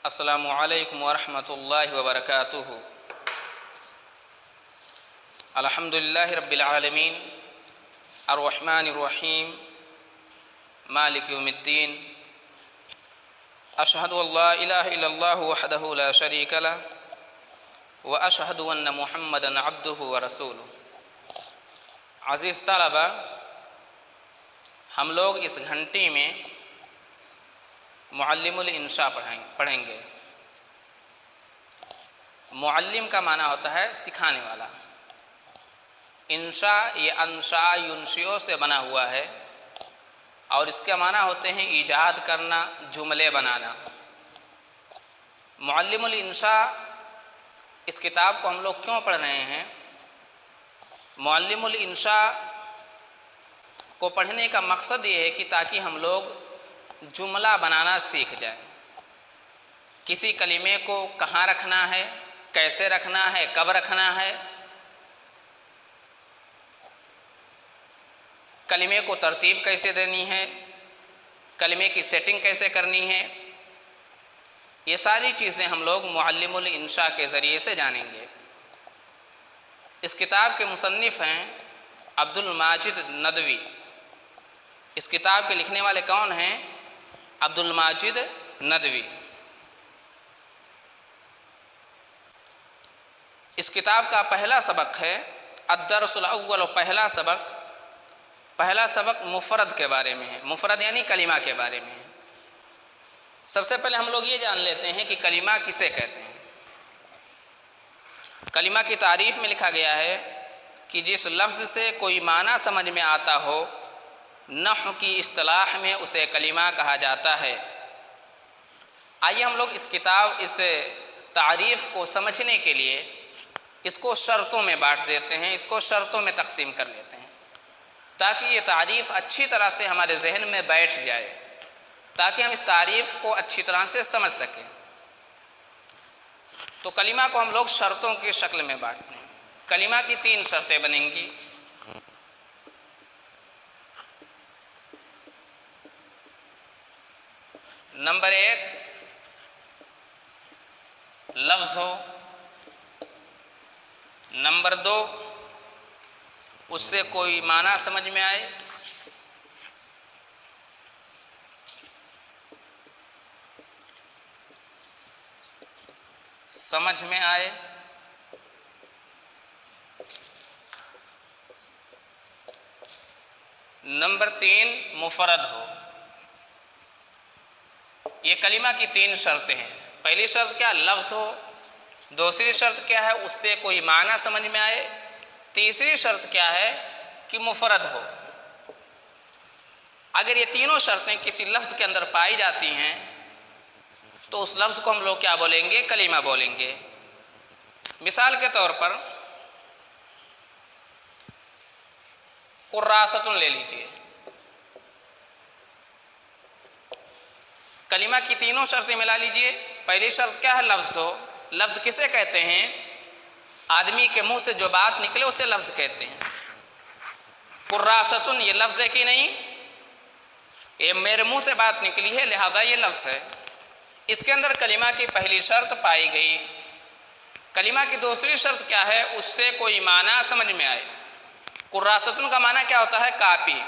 السلام علیکم ورحمۃ اللہ وبرکاتہ۔ الحمد للہ رب العالمین الرحمن الرحیم مالک یوم الدین، اشہد ان لا الہ الا اللہ وحدہ لا شریک لہ واشہد ان محمدا عبدہ ورسولہ۔ عزیز طلبہ، ہم لوگ اس گھنٹی میں معلم الانشاء پڑھیں گے۔ معلم کا معنی ہوتا ہے سکھانے والا۔ انشاء یہ انشاء ینشئ سے بنا ہوا ہے اور اس کے معنی ہوتے ہیں ایجاد کرنا، جملے بنانا۔ معلم الانشاء اس کتاب کو ہم لوگ کیوں پڑھ رہے ہیں؟ معلم الانشاء کو پڑھنے کا مقصد یہ ہے کہ تاکہ ہم لوگ جملہ بنانا سیکھ جائیں۔ کسی کلمے کو کہاں رکھنا ہے، کیسے رکھنا ہے، کب رکھنا ہے، کلمے کو ترتیب کیسے دینی ہے، کلمے کی سیٹنگ کیسے کرنی ہے، یہ ساری چیزیں ہم لوگ معلم الانشاء کے ذریعے سے جانیں گے۔ اس کتاب کے مصنف ہیں عبد الماجد ندوی۔ اس کتاب کے لکھنے والے کون ہیں؟ عبد الماجد ندوی۔ اس کتاب کا پہلا سبق ہے الدرس الاول، پہلا سبق مفرد کے بارے میں ہے۔ مفرد یعنی کلمہ کے بارے میں ہے۔ سب سے پہلے ہم لوگ یہ جان لیتے ہیں کہ کلمہ کسے کہتے ہیں۔ کلمہ کی تعریف میں لکھا گیا ہے کہ جس لفظ سے کوئی معنی سمجھ میں آتا ہو، نحو کی اصطلاح میں اسے کلمہ کہا جاتا ہے۔ آئیے ہم لوگ اس تعریف کو سمجھنے کے لیے اس کو شرطوں میں بانٹ دیتے ہیں، اس کو شرطوں میں تقسیم کر لیتے ہیں تاکہ یہ تعریف اچھی طرح سے ہمارے ذہن میں بیٹھ جائے، تاکہ ہم اس تعریف کو اچھی طرح سے سمجھ سکیں۔ تو کلمہ کو ہم لوگ شرطوں کی شکل میں بانٹتے ہیں۔ کلمہ کی 3 شرطیں بنیں گی۔ نمبر 1، لفظ ہو۔ نمبر 2، اس سے کوئی معنی سمجھ میں آئے۔ نمبر 3، مفرد ہو۔ یہ کلمہ کی 3 شرطیں ہیں۔ پہلی شرط کیا؟ لفظ ہو۔ دوسری شرط کیا ہے؟ اس سے کوئی معنی سمجھ میں آئے۔ تیسری شرط کیا ہے؟ کہ مفرد ہو۔ اگر یہ تینوں شرطیں کسی لفظ کے اندر پائی جاتی ہیں تو اس لفظ کو ہم لوگ کیا بولیں گے؟ کلمہ بولیں گے۔ مثال کے طور پر قراصۃ لے لیجئے۔ کلمہ کی تینوں شرطیں ملا لیجئے۔ پہلی شرط کیا ہے؟ لفظ ہو۔ لفظ کسے کہتے ہیں؟ آدمی کے منہ سے جو بات نکلے اسے لفظ کہتے ہیں۔ قراصۃ یہ لفظ ہے کہ نہیں؟ یہ میرے منہ سے بات نکلی ہے لہذا یہ لفظ ہے۔ اس کے اندر کلمہ کی پہلی شرط پائی گئی۔ کلمہ کی دوسری شرط کیا ہے؟ اس سے کوئی معنی سمجھ میں آئے۔ قراصۃ کا معنی کیا ہوتا ہے؟ کاپی۔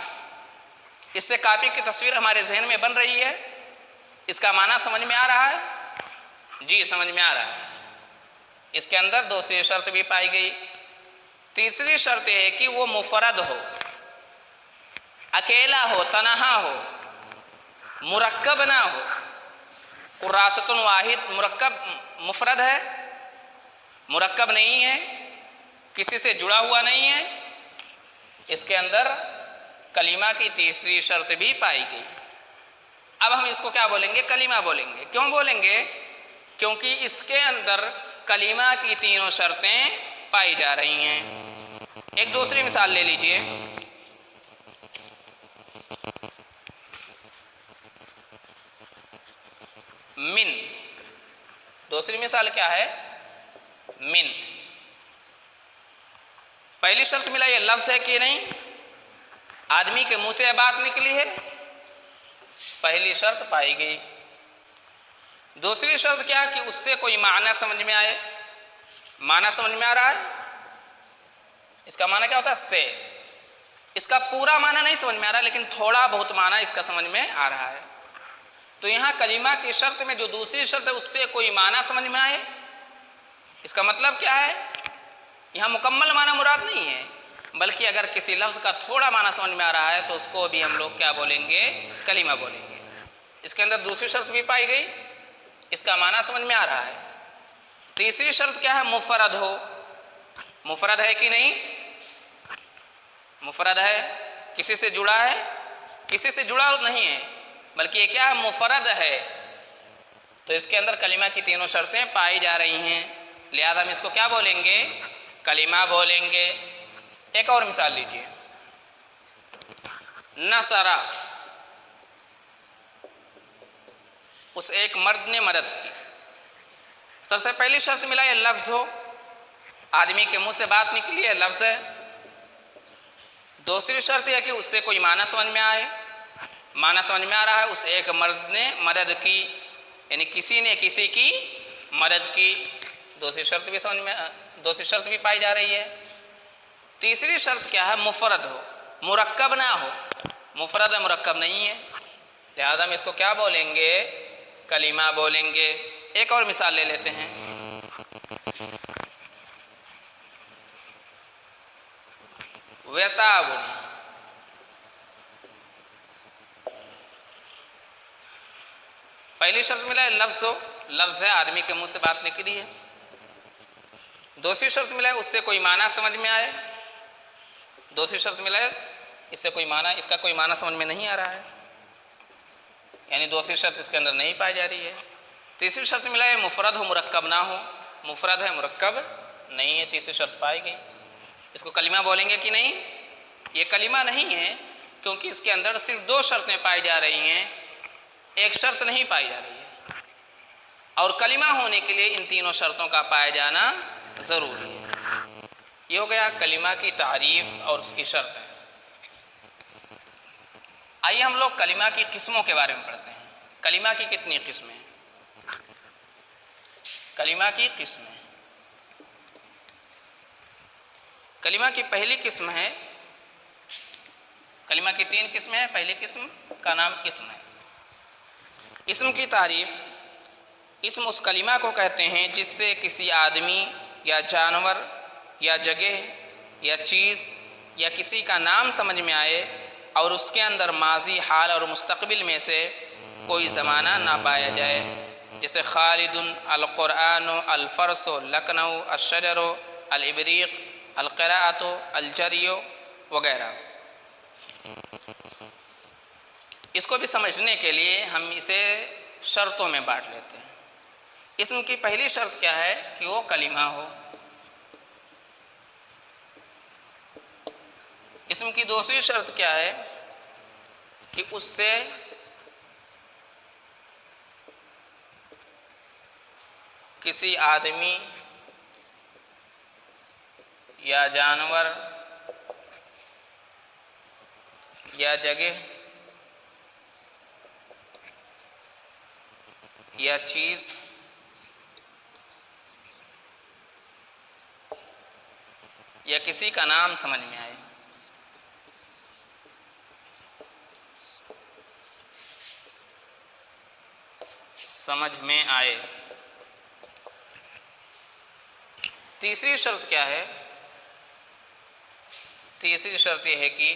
اس سے کاپی کی تصویر ہمارے ذہن میں بن رہی ہے۔ اس کا معنی سمجھ میں آ رہا ہے؟ جی سمجھ میں آ رہا ہے۔ اس کے اندر دوسری شرط بھی پائی گئی۔ تیسری شرط یہ ہے کہ وہ مفرد ہو، اکیلا ہو، تنہا ہو، مرکب نہ ہو۔ قراصۃ واحد مرکب مفرد ہے، مرکب نہیں ہے، کسی سے جڑا ہوا نہیں ہے۔ اس کے اندر کلمہ کی تیسری شرط بھی پائی گئی۔ اب ہم اس کو کیا بولیں گے؟ کلمہ بولیں گے۔ کیوں بولیں گے؟ کیونکہ اس کے اندر کلمہ کی تینوں شرطیں پائی جا رہی ہیں۔ ایک دوسری مثال لے لیجئے۔ من، دوسری مثال کیا ہے؟ من۔ پہلی شرط ملا یہ لفظ ہے کہ نہیں؟ آدمی کے منہ سے بات نکلی ہے، پہلی شرط پائی گئی۔ दूसरी शर्त क्या है कि उससे कोई माना समझ में आए। माना समझ में आ रहा है, इसका माना क्या होता है? से। इसका पूरा माना नहीं समझ में आ रहा, लेकिन थोड़ा बहुत माना इसका समझ में आ रहा है। तो यहाँ कलिमा की शर्त में जो दूसरी शर्त है उससे कोई माना समझ में आए, इसका मतलब क्या है? यहाँ मुकम्मल माना मुराद नहीं है, बल्कि अगर किसी लफ्ज़ का थोड़ा माना समझ में आ रहा है तो उसको भी हम लोग क्या बोलेंगे? कलिमा बोलेंगे। इसके अंदर दूसरी शर्त भी पाई गई, इसका माना समझ में आ रहा है। तीसरी शर्त क्या है? मुफरद हो। मुफरद है कि नहीं? मुफरद है, किसी से जुड़ा है? किसी से जुड़ा नहीं है, बल्कि ये क्या है? मुफरद है। तो इसके अंदर कलिमा की तीनों शर्तें पाई जा रही हैं, लिहाजा हम इसको क्या बोलेंगे? कलिमा बोलेंगे। एक और मिसाल लीजिए, नसरा, उस एक मर्द ने मदद की। सबसे पहली शर्त मिला है लफ्ज़ हो, आदमी के मुंह से बात निकली है, लफ्ज़ है। दूसरी शर्त है कि उससे कोई माना समझ में आए। माना समझ में आ रहा है, उस एक मर्द ने मदद की, यानी किसी ने किसी की मदद की। दूसरी शर्त भी पाई जा रही है। तीसरी शर्त क्या है? मुफरद हो, मुरक्कब ना हो। मुफरद है, मुरक्कब नहीं है, लिहाजा हम इसको क्या बोलेंगे? कलिमा बोलेंगे। एक और मिसाल ले लेते हैं, वेताबुन, पहली शर्त मिला है लफ्ज़ हो, लफ्ज़ है, आदमी के मुंह से बात निकली है। दूसरी शर्त मिला है उससे कोई माना समझ में आए। दूसरी शर्त मिला है इससे कोई माना, इसका कोई माना समझ में नहीं आ रहा है, यानी दूसरी शर्त इसके अंदर नहीं पाई जा रही है। तीसरी शर्त मिला है मुफरद हो, मुरक्कब ना हो। मुफरद है, मुरक्कब नहीं है, तीसरी शर्त पाई गई। इसको कलिमा बोलेंगे कि नहीं? ये कलिमा नहीं है, क्योंकि इसके अंदर सिर्फ दो शर्तें पाई जा रही हैं, एक शर्त नहीं पाई जा रही है। और कलिमा होने के लिए इन तीनों शर्तों का पाया जाना ज़रूरी है। ये हो गया कलिमा की तारीफ़ और उसकी शर्तें। आइए हम लोग कलिमा की किस्मों के बारे में पढ़ते हैं। कलिमा की कितनी किस्में हैं? कलिमा की किस्में, कलिमा की पहली किस्म है, कलिमा की तीन किस्में हैं। पहली किस्म का नाम इस्म है। इस्म की तारीफ़, इस्म उस कलिमा को कहते हैं जिससे किसी आदमी या जानवर या जगह या चीज़ या किसी का नाम समझ में आए और उसके अंदर माजी, हाल और मुस्तक़बिल में से कोई ज़माना ना पाया जाए, जैसे खालिदुन, अल-क़ुरआन, अल-फ़र्स, लखनऊ, अश-शजर, अल-इब्रीक़, अल-क़िराअत, अल-जरियो वगैरह। इसको भी समझने के लिए हम इसे शर्तों में बांट लेते हैं। इस्म की पहली शर्त क्या है? कि वो कलिमा हो। इस्म की दूसरी शर्त क्या है? कि उससे किसी आदमी या जानवर या जगह या चीज़ या किसी का नाम समझ में आए। समझ में आए। तीसरी शर्त क्या है? तीसरी शर्त यह है कि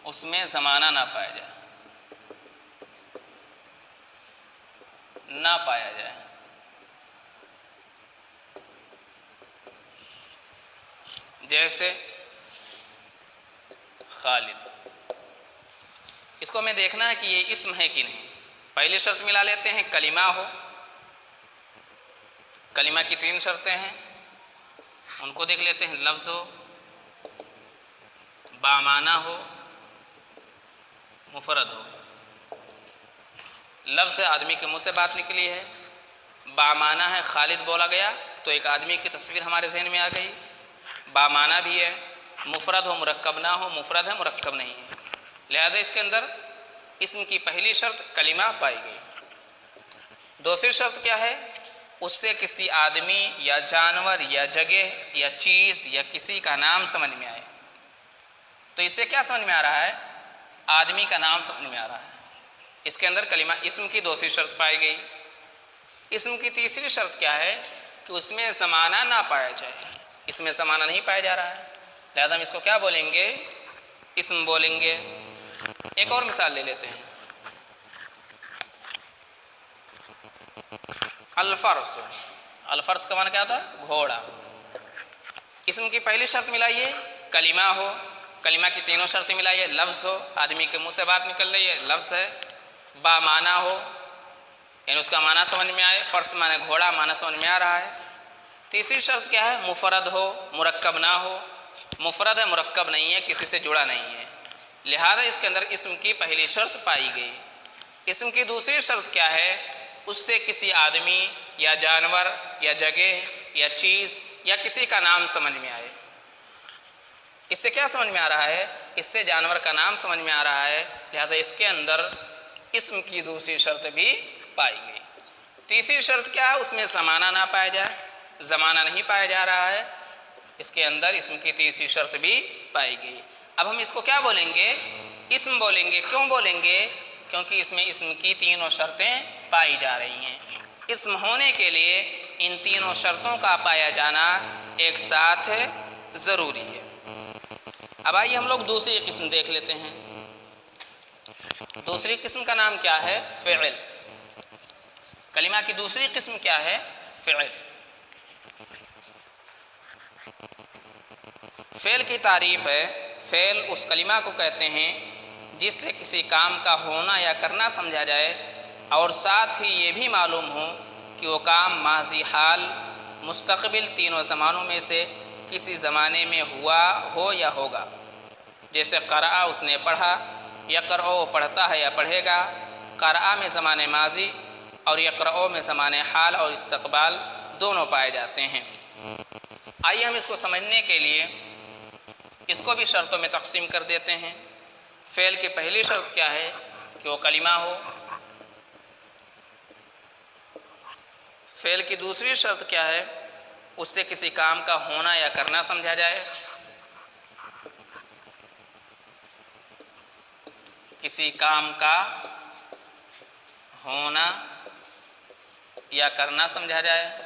उसमें ज़माना ना पाया जाए, ना पाया जाए। जैसे खालिद, इसको हमें देखना है कि ये इस्म है कि नहीं। पहली शर्त मिला लेते हैं, कलिमा हो। कलिमा की तीन शर्तें हैं, उनको देख लेते हैं। लफ्ज़ हो, बामाना हो, मुफरद हो। लफ्ज़ आदमी के मुंह से बात निकली है, बामाना है, खालिद बोला गया तो एक आदमी की तस्वीर हमारे जहन में आ गई, बामाना भी है। मुफरद हो, मुरक्कब ना हो, मुफरद है, मुरक्कब नहीं है, लिहाजा इसके अंदर اسم کی پہلی شرط کلمہ پائی گئی۔ دوسری شرط کیا ہے؟ اس سے کسی آدمی یا جانور یا جگہ یا چیز یا کسی کا نام سمجھ میں آئے۔ تو اس سے کیا سمجھ میں آ رہا ہے؟ آدمی کا نام سمجھ میں آ رہا ہے۔ اس کے اندر کلمہ اسم کی دوسری شرط پائی گئی۔ اسم کی تیسری شرط کیا ہے؟ کہ اس میں زمانہ نہ پایا جائے۔ اس میں زمانہ نہیں پایا جا رہا ہے، لہذا ہم اس کو کیا بولیں گے؟ اسم بولیں گے۔ ایک اور مثال لے لیتے ہیں، الفرس۔ الفرس کا معنی کیا ہوتا ہے؟ گھوڑا۔ اسم کی پہلی شرط ملائیے کلمہ ہو، کلمہ کی تینوں شرطیں ملائیے لفظ ہو، آدمی کے منہ سے بات نکل رہی ہے، لفظ ہے، با معنی ہو، یعنی اس کا معنی سمجھ میں آئے، فرس معنی گھوڑا، معنی سمجھ میں آ رہا ہے۔ تیسری شرط کیا ہے؟ مفرد ہو، مرکب نہ ہو۔ مفرد ہے، مرکب نہیں ہے، کسی سے جڑا نہیں ہے، لہذا اس کے اندر اسم کی پہلی شرط پائی گئی۔ اسم کی دوسری شرط کیا ہے؟ اس سے کسی آدمی یا جانور یا جگہ یا چیز یا کسی کا نام سمجھ میں آئے۔ اس سے کیا سمجھ میں آ رہا ہے؟ اس سے جانور کا نام سمجھ میں آ رہا ہے، لہذا اس کے اندر اسم کی دوسری شرط بھی پائی گئی۔ تیسری شرط کیا ہے؟ اس میں زمانہ نہ پایا جائے، زمانہ نہیں پایا جا رہا ہے، اس کے اندر اسم کی تیسری شرط بھی پائی گئی۔ اب ہم اس کو کیا بولیں گے؟ اسم بولیں گے۔ کیوں بولیں گے؟ کیونکہ اس میں اسم کی تینوں شرطیں پائی جا رہی ہیں۔ اسم ہونے کے لیے ان تینوں شرطوں کا پایا جانا ایک ساتھ ضروری ہے۔ اب آئیے ہم لوگ دوسری قسم دیکھ لیتے ہیں۔ دوسری قسم کا نام کیا ہے؟ فعل۔ کلمہ کی دوسری قسم کیا ہے؟ فعل۔ فعل کی تعریف ہے، فعل اس کلمہ کو کہتے ہیں جس سے کسی کام کا ہونا یا کرنا سمجھا جائے اور ساتھ ہی یہ بھی معلوم ہو کہ وہ کام ماضی، حال، مستقبل تینوں زمانوں میں سے کسی زمانے میں ہوا ہو یا ہوگا۔ جیسے قرأ اس نے پڑھا، یقرأ وہ پڑھتا ہے یا پڑھے گا۔ قرأ میں زمانے ماضی اور یقرأ میں زمانے حال اور استقبال دونوں پائے جاتے ہیں۔ آئیے ہم اس کو سمجھنے کے لیے اس کو بھی شرطوں میں تقسیم کر دیتے ہیں۔ فعل کی پہلی شرط کیا ہے؟ کہ وہ کلمہ ہو۔ فعل کی دوسری شرط کیا ہے؟ اس سے کسی کام کا ہونا یا کرنا سمجھا جائے۔ کسی کام کا ہونا یا کرنا سمجھا جائے۔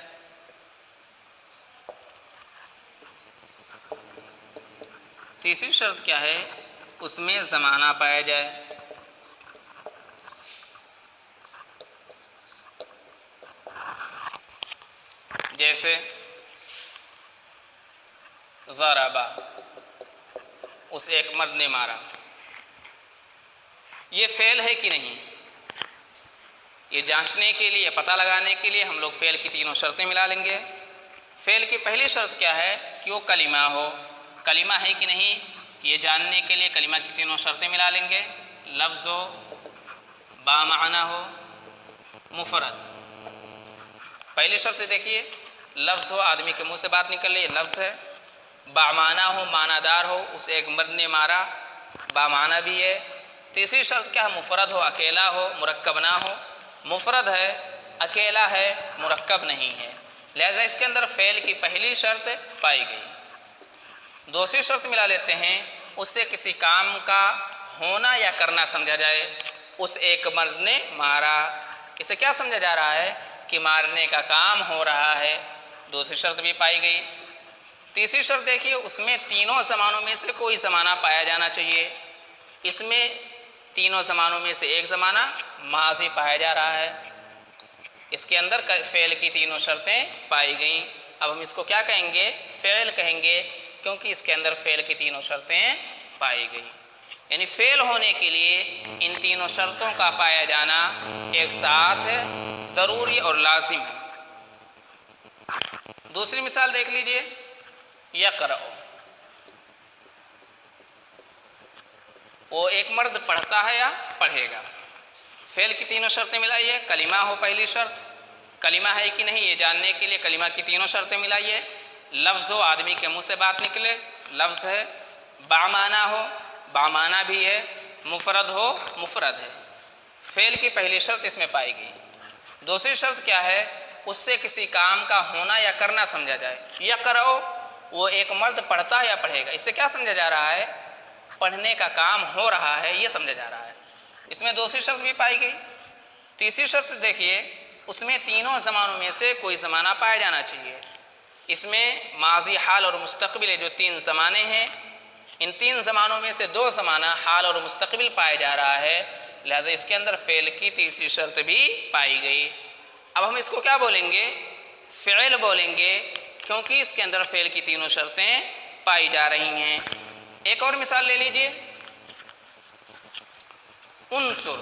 تیسری شرط کیا ہے؟ اس میں زمانہ پایا جائے۔ جیسے ضربا اس ایک مرد نے مارا، یہ فعل ہے کہ نہیں؟ یہ جانچنے کے لیے، پتہ لگانے کے لیے ہم لوگ فعل کی تینوں شرطیں ملا لیں گے۔ فعل کی پہلی شرط کیا ہے؟ کہ وہ کلمہ ہو۔ کلمہ ہے کہ نہیں یہ جاننے کے لیے کلمہ کی تینوں شرطیں ملا لیں گے۔ لفظ ہو، با معنی ہو، مفرد۔ پہلی شرط دیکھیے، لفظ ہو، آدمی کے منہ سے بات نکل رہی ہے، لفظ ہے۔ با معنی ہو، معنی دار ہو، اس ایک مرد نے مارا، با معنی بھی ہے۔ تیسری شرط کیا ہے؟ مفرد ہو، اکیلا ہو، مرکب نہ ہو۔ مفرد ہے، اکیلا ہے، مرکب نہیں ہے، لہذا اس کے اندر فعل کی پہلی شرط پائی گئی۔ دوسری شرط ملا لیتے ہیں، اس سے کسی کام کا ہونا یا کرنا سمجھا جائے۔ اس ایک مرد نے مارا، اسے کیا سمجھا جا رہا ہے؟ کہ مارنے کا کام ہو رہا ہے، دوسری شرط بھی پائی گئی۔ تیسری شرط دیکھیے، اس میں تینوں زمانوں میں سے کوئی زمانہ پایا جانا چاہیے۔ اس میں تینوں زمانوں میں سے ایک زمانہ ماضی پایا جا رہا ہے، اس کے اندر فعل کی تینوں شرطیں پائی گئیں۔ اب ہم اس کو کیا کہیں گے؟ فعل کہیں گے، کیونکہ اس کے اندر فعل کی تینوں شرطیں پائی گئیں۔ یعنی فعل ہونے کے لیے ان تینوں شرطوں کا پایا جانا ایک ساتھ ضروری اور لازم ہے۔ دوسری مثال دیکھ لیجئے، یقرأ، وہ ایک مرد پڑھتا ہے یا پڑھے گا۔ فعل کی تینوں شرطیں ملائیے، کلمہ ہو پہلی شرط، کلمہ ہے کہ نہیں یہ جاننے کے لیے کلمہ کی تینوں شرطیں ملائیے۔ لفظ ہو، آدمی کے منہ سے بات نکلے، لفظ ہے۔ با معنی ہو، با معنی بھی ہے۔ मुफरद हो मुफरद है। फ़ेल की पहली शर्त इसमें पाई गई। दूसरी शर्त क्या है, उससे किसी काम का होना या करना समझा जाए। या करो, वो एक मर्द पढ़ता है या पढ़ेगा, इससे क्या समझा जा रहा है, पढ़ने का काम हो रहा है, ये समझा जा रहा है। इसमें दूसरी शर्त भी पाई गई। तीसरी शर्त देखिए, उसमें तीनों ज़मानों में से कोई ज़माना पाया जाना चाहिए। इसमें माजी, हाल और मुस्तक़बिल जो तीन ज़माने हैं, इन तीन ज़मानों में से दो ज़माना हाल और मुस्तक़बिल पाया जा रहा है, लिहाजा इसके अंदर फ़ेल की तीसरी शर्त भी पाई गई। अब हम इसको क्या बोलेंगे, फ़िल बोलेंगे, क्योंकि इसके अंदर फ़ेल की तीनों शर्तें पाई जा रही हैं। एक और मिसाल ले लीजिए, उनसुर।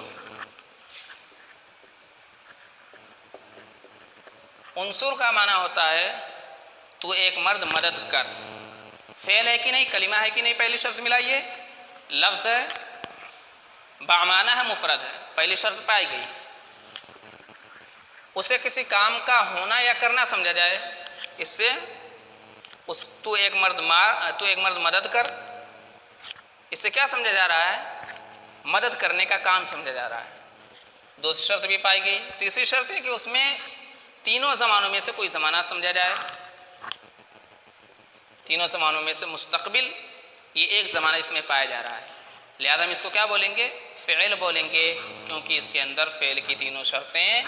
उनसुर का माना होता है तू एक मर्द मदद कर। फ़ेल है कि नहीं, कलिमा है कि नहीं, पहली शर्त मिलाइए। लफ्ज़ है, बामाना है, मुफरद है, पहली शर्त पाई गई। उसे किसी काम का होना या करना समझा जाए, इससे तू एक मर्द मदद कर, इससे क्या समझा जा रहा है, मदद करने का काम समझा जा रहा है। दूसरी शर्त भी पाई गई। तीसरी शर्त है कि उसमें तीनों ज़मानों में से कोई ज़माना समझा जाए। तीनों ज़मानों में से मुस्तक़बिल, ये एक ज़माना इसमें पाया जा रहा है, लिहाजा हम इसको क्या बोलेंगे, फ़िल बोलेंगे, क्योंकि इसके अंदर फ़ेल की तीनों शर्तें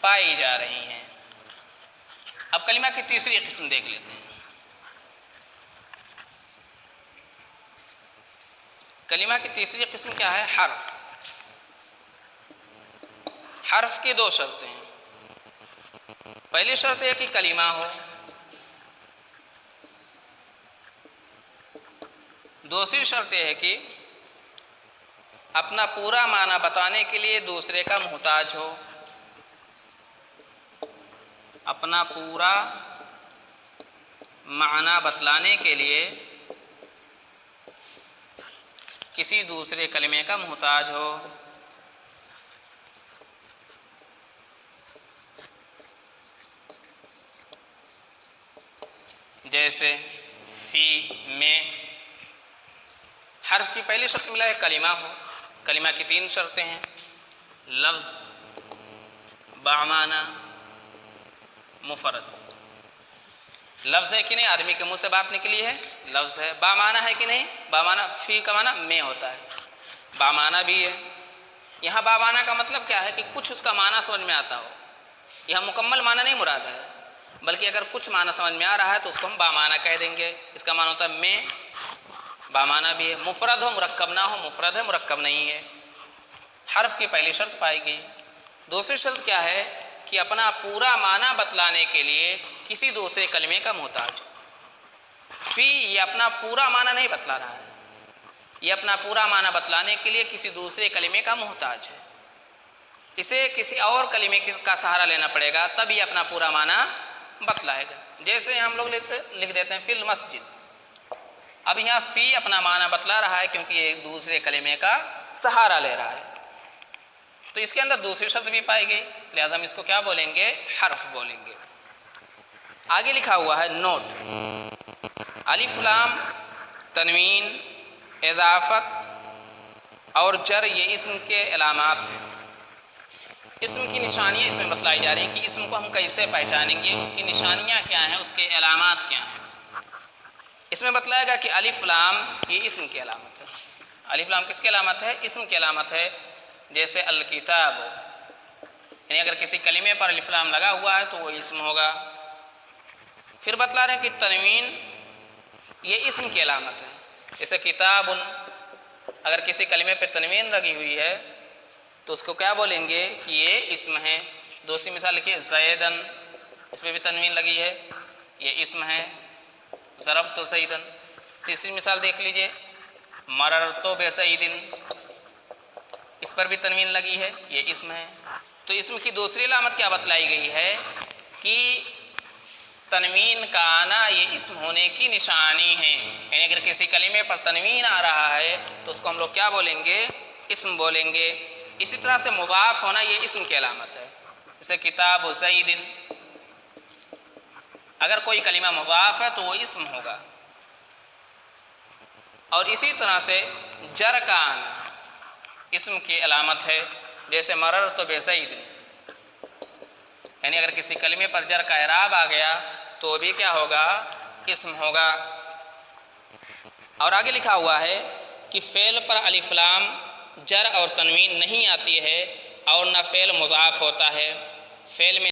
पाई जा रही हैं। अब कलिमा की तीसरी किस्म देख लेते हैं। कलिमा की तीसरी किस्म क्या है, हर्फ। हर्फ की दो शर्तें हैं। पहली शर्त है कि कलिमा हो, दूसरी शर्त है कि अपना पूरा माना बताने के लिए दूसरे का मोहताज हो। अपना पूरा माना बतलाने के लिए किसी दूसरे कलिमे का मोहताज हो। जैसे फ़ी, में। हर्फ की पहली शर्त मिला है कलिमा हो। कलिमा की तीन शर्तें हैं, लफ्ज़, बामाना, मुफरद। लफ्ज़ है कि नहीं, आदमी के मुंह से बात निकली है, लफ्ज़ है। बामाना है कि नहीं, बामाना, फ़ी का माना में होता है, बामाना भी है। यहाँ बामाना का मतलब क्या है कि कुछ उसका माना समझ में आता हो। यह मुकम्मल माना नहीं मुराद है, बल्कि अगर कुछ माना समझ में आ रहा है तो उसको हम बामाना कह देंगे। इसका माना होता है में, बामाना भी है। मुफरद हो मुरक्कब ना हो, मुफरद है मुरक्कब नहीं है। हर्फ की पहली शर्त पाई गई। दूसरी शर्त क्या है कि अपना पूरा माना बतलाने के लिए किसी दूसरे कलिमे का मोहताज। फ़ी, ये अपना पूरा माना नहीं बतला रहा है, ये अपना पूरा माना बतलाने के लिए किसी दूसरे कलिमे का मोहताज है। इसे किसी और कलिमे का सहारा लेना पड़ेगा, तब ये अपना पूरा माना बतलाएगा। जैसे हम लोग लिख देते हैं फ़िल मस्जिद। अब यहाँ फ़ी अपना माना बतला रहा है क्योंकि ये एक दूसरे कलिमे का सहारा ले रहा है, तो इसके अंदर दूसरी शर्त भी पाई गई, लिहाजा हम इसको क्या बोलेंगे, हर्फ बोलेंगे। आगे लिखा हुआ है नोट। अलिफ लाम, तनवीन, इजाफत और जर, ये इस्म के अलामात हैं। इस्म की निशानियाँ इसमें बतलाई जा रही हैं कि इस्म को हम कैसे पहचानेंगे, उसकी निशानियाँ क्या हैं, उसके अलामात क्या हैं। इसमें बतलाएगा कि अलिफ लाम ये इस्म की अलामत है। अलिफ लाम किसकी अलामत है, इस्म की अलामत है। जैसे अल किताब, यानी अगर किसी कलिमे पर अलिफ लाम लगा हुआ है तो वो इस्म होगा। फिर बतला रहे हैं कि तनवीन ये इस्म की अलामत है। जैसे किताबुन, अगर किसी कलिमे पे तनवीन लगी हुई है तो उसको क्या बोलेंगे कि ये इस्म है। दूसरी मिसाल लिखिए ज़ैदन, इसमें भी तनवीन लगी है, ये इस्म है। ज़रबतु ज़ैदन। तीसरी मिसाल देख लीजिए, मररतु बिज़ैदिन, इस पर भी तनवीन लगी है, ये इस्म है। तो इस्म की दूसरी अलामत क्या बतलाई गई है कि तनवीन का आना ये इस्म होने की निशानी है। यानी अगर किसी कलिमे पर तनवीन आ रहा है तो उसको हम लोग क्या बोलेंगे, इस्म बोलेंगे। इसी तरह से मुज़ाफ़ होना ये इस्म की अलामत है। जैसे किताब ज़ैदिन, अगर कोई कलिमा मुज़ाफ़ है तो वो इस्म होगा। और इसी तरह से जर का आना, اسم کی علامت ہے، جیسے مررت بزید، یعنی اگر کسی کلمے پر جر کا اعراب آ گیا تو بھی کیا ہوگا؟ اسم ہوگا۔ اور آگے لکھا ہوا ہے کہ فعل پر الف لام جر اور تنوین نہیں آتی ہے اور نہ فعل مضاف ہوتا ہے، فعل میں